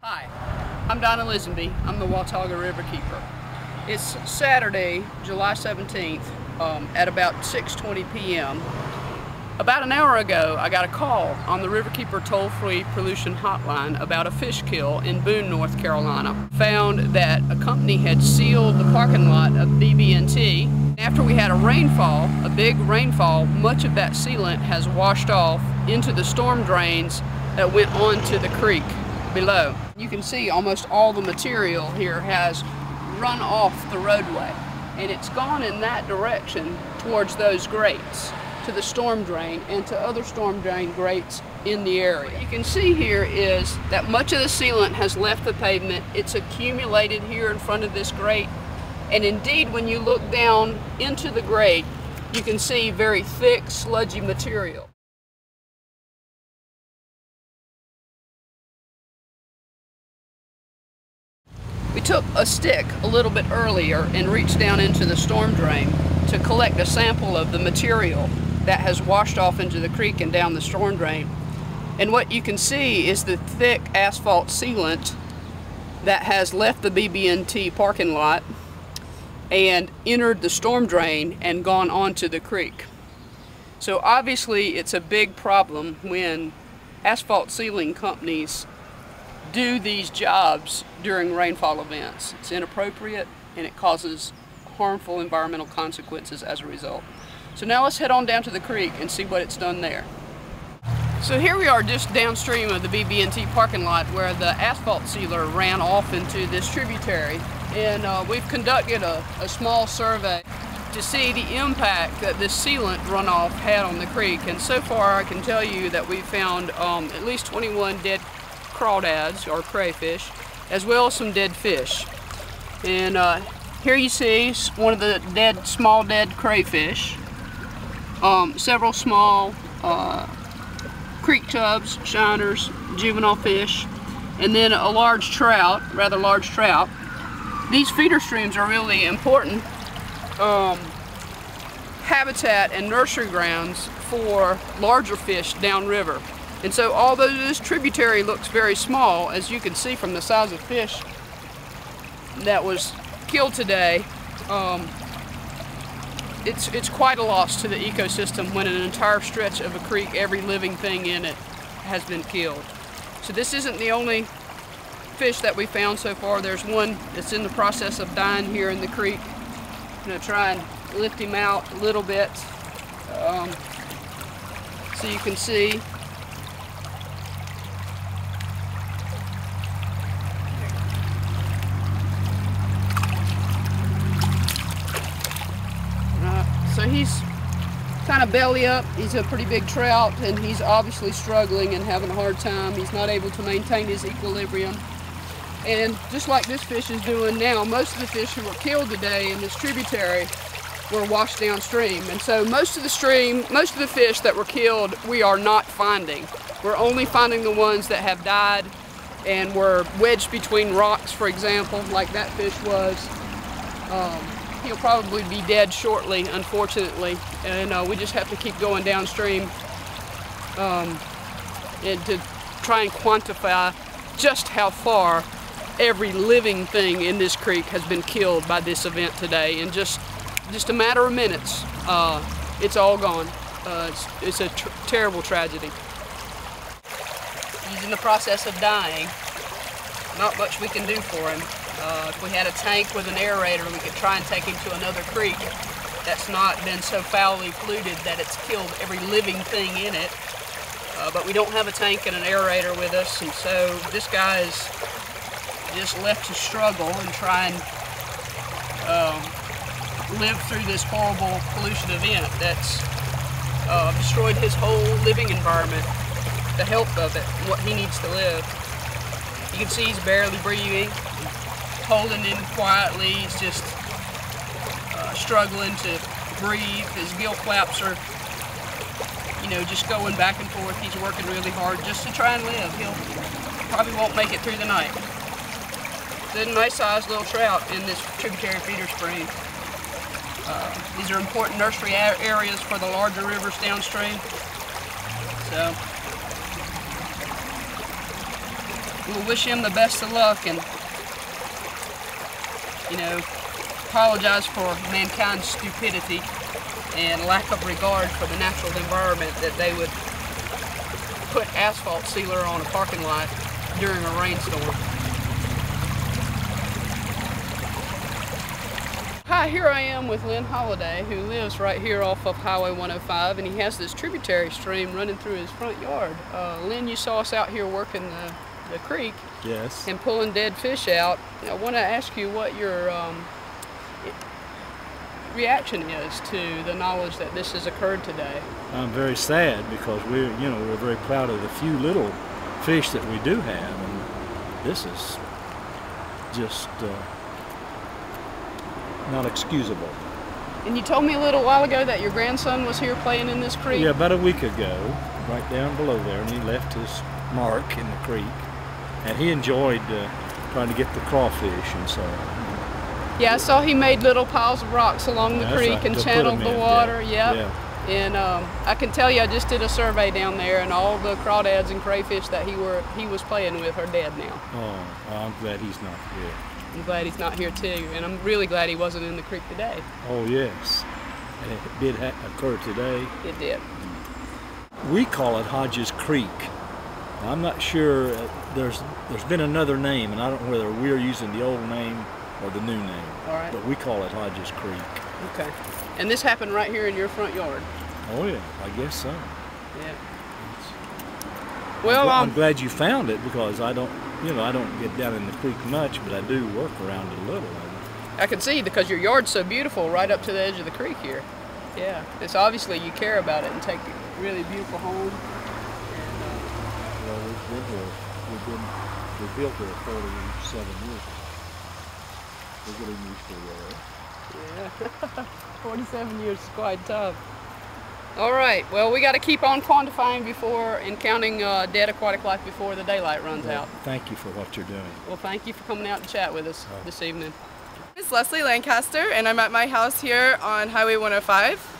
Hi, I'm Donna Lisenby. I'm the Watauga Riverkeeper. It's Saturday, July 17th at about 6:20 p.m. About an hour ago, I got a call on the Riverkeeper toll-free pollution hotline about a fish kill in Boone, North Carolina. Found that a company had sealed the parking lot of BB&T. After we had a rainfall, a big rainfall, much of that sealant has washed off into the storm drains that went onto the creek below. You can see almost all the material here has run off the roadway, and it's gone in that direction towards those grates, to the storm drain and to other storm drain grates in the area. What you can see here is that much of the sealant has left the pavement. It's accumulated here in front of this grate, and indeed when you look down into the grate, you can see very thick, sludgy material. We took a stick a little bit earlier and reached down into the storm drain to collect a sample of the material that has washed off into the creek and down the storm drain. And what you can see is the thick asphalt sealant that has left the BB&T parking lot and entered the storm drain and gone onto the creek. So obviously it's a big problem when asphalt sealing companies do these jobs during rainfall events. It's inappropriate and it causes harmful environmental consequences as a result. So now let's head on down to the creek and see what it's done there. So here we are just downstream of the BB&T parking lot where the asphalt sealer ran off into this tributary, and we've conducted a small survey to see the impact that this sealant runoff had on the creek. And so far I can tell you that we've found at least 21 dead crawdads or crayfish, as well as some dead fish. And here you see one of the small dead crayfish, several small creek tubs, shiners, juvenile fish, and then a large trout, rather large trout. These feeder streams are really important habitat and nursery grounds for larger fish downriver. And so although this tributary looks very small, as you can see from the size of fish that was killed today, it's quite a loss to the ecosystem when an entire stretch of a creek, every living thing in it, has been killed. So this isn't the only fish that we found so far. There's one that's in the process of dying here in the creek. I'm going to try and lift him out a little bit so you can see. So he's kind of belly up. He's a pretty big trout, and he's obviously struggling and having a hard time. He's not able to maintain his equilibrium. And just like this fish is doing now, most of the fish who were killed today in this tributary were washed downstream. And so most of the fish that were killed, we are not finding. We're only finding the ones that have died and were wedged between rocks, for example, like that fish was. He'll probably be dead shortly, unfortunately, and we just have to keep going downstream and to try and quantify just how far every living thing in this creek has been killed by this event today. In just a matter of minutes, it's all gone. It's a terrible tragedy. He's in the process of dying. Not much we can do for him. If we had a tank with an aerator, we could try and take him to another creek that's not been so foully polluted that it's killed every living thing in it. But we don't have a tank and an aerator with us, and so this guy is just left to struggle and try and live through this horrible pollution event that's destroyed his whole living environment, the health of it, and what he needs to live. You can see he's barely breathing. Holding in quietly. He's just struggling to breathe. His gill flaps are, just going back and forth. He's working really hard just to try and live. He'll probably won't make it through the night. There's a nice sized little trout in this tributary feeder stream. These are important nursery areas for the larger rivers downstream. So We'll wish him the best of luck and, you know, apologize for mankind's stupidity and lack of regard for the natural environment that they would put asphalt sealer on a parking lot during a rainstorm. Hi, here I am with Lynn Holliday, who lives right here off of Highway 105, and he has this tributary stream running through his front yard. Lynn, you saw us out here working the creek. Yes. And pulling dead fish out. I want to ask you what your reaction is to the knowledge that this has occurred today. I'm very sad because we're very proud of the few little fish that we do have, and this is just not excusable. And you told me a little while ago that your grandson was here playing in this creek? Yeah, about a week ago, right down below there, and he left his mark in the creek, and he enjoyed trying to get the crawfish and so on. Yeah, I saw he made little piles of rocks along the creek and channeled the water. Yep. Yeah. And I can tell you, I just did a survey down there, and all the crawdads and crayfish that he was playing with are dead now. Oh, I'm glad he's not here. I'm glad he's not here too, and I'm really glad he wasn't in the creek today. Oh yes, and it did occur today. It did. We call it Hodges Creek. Now, I'm not sure. There's been another name, and I don't know whether we're using the old name or the new name. All right. But we call it Hodges Creek. Okay. And this happened right here in your front yard? Oh yeah, I guess so. Yeah. Well, I'm glad you found it, because I don't get down in the creek much, but I do work around it a little. I can see, because your yard's so beautiful right up to the edge of the creek here. Yeah. It's obviously you care about it and take a really beautiful home. Well, we built here 47 years. We're getting used to it. Yeah, 47 years is quite tough. All right, well, we got to keep on quantifying and counting dead aquatic life before the daylight runs out. Thank you for what you're doing. Well, thank you for coming out and chat with us this evening. It's Leslie Lancaster, and I'm at my house here on Highway 105.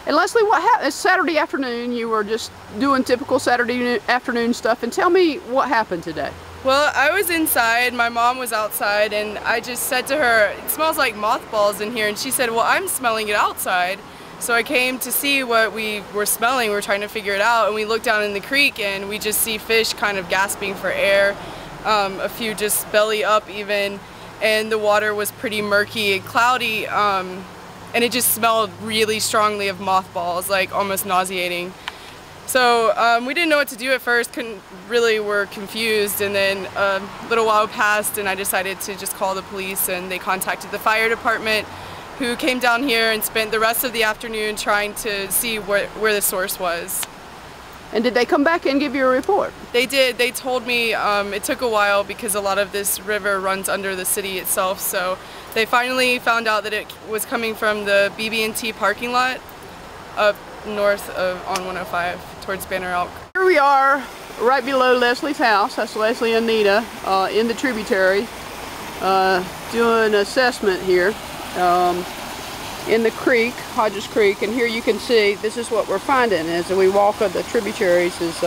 And Leslie, what happened? It's Saturday afternoon. You were just doing typical Saturday afternoon stuff, and tell me what happened today. Well, I was inside, my mom was outside, and I just said to her, it smells like mothballs in here, and she said, well, I'm smelling it outside. So I came to see what we were smelling. We were trying to figure it out, and we looked down in the creek, and we just see fish kind of gasping for air, a few just belly up even, and the water was pretty murky and cloudy, and it just smelled really strongly of mothballs, like almost nauseating. So we didn't know what to do at first, were confused, and then a little while passed, and I decided to just call the police, and they contacted the fire department, who came down here and spent the rest of the afternoon trying to see where the source was. And did they come back and give you a report? They did. They told me it took a while because a lot of this river runs under the city itself, so they finally found out that it was coming from the BB&T parking lot up north on 105 towards Banner Elk. Here we are right below Leslie's house. That's Leslie and Nita in the tributary doing assessment here in the creek, Hodges Creek, and here you can see this is what we're finding as we walk up the tributaries is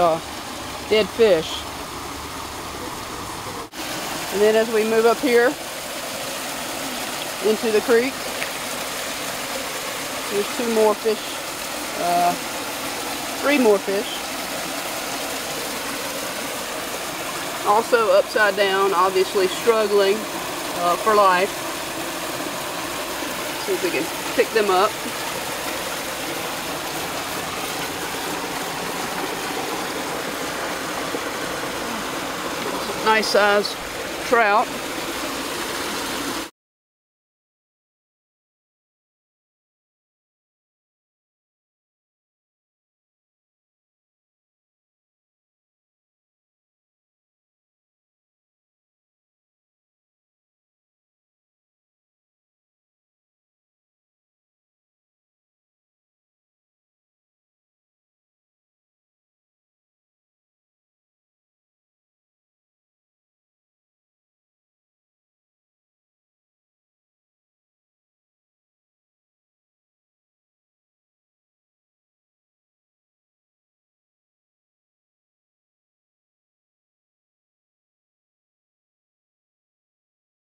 dead fish. And then as we move up here into the creek, there's two more fish, three more fish. Also upside down, obviously struggling for life. See if we can pick them up. Nice size trout.